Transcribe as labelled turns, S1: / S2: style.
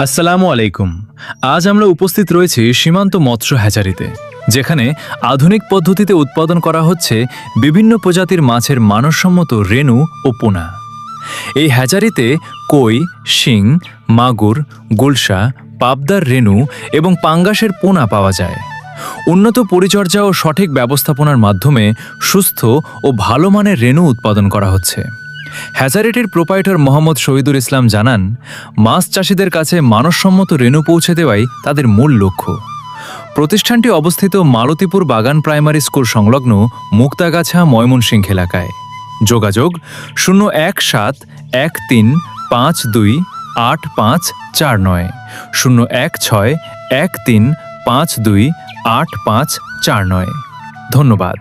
S1: আসসালামু আলাইকুম। আজ আমরা উপস্থিত রয়েছি সীমান্ত মৎস্য হ্যাচারিতে, যেখানে আধুনিক পদ্ধতিতে উৎপাদন করা হচ্ছে বিভিন্ন প্রজাতির মাছের মানসম্মত রেণু ও পোনা। এই হ্যাচারিতে কই, শিং, মাগুর, গুলশা, পাবদার রেণু এবং পাঙ্গাসের পোনা পাওয়া যায়। উন্নত পরিচর্যা ও সঠিক ব্যবস্থাপনার মাধ্যমে সুস্থ ও ভালো মানের রেণু উৎপাদন করা হচ্ছে। হ্যাচারিটির প্রোপাইটর মোহাম্মদ শহীদুল ইসলাম জানান, মাছ চাষিদের কাছে মানসম্মত রেণু পৌঁছে দেওয়াই তাদের মূল লক্ষ্য। প্রতিষ্ঠানটি অবস্থিত মালতীপুর বাগান প্রাইমারি স্কুল সংলগ্ন মুক্তাগাছা, ময়মনসিংহ এলাকায়। যোগাযোগ 017-13528549, 016-13528549। ধন্যবাদ।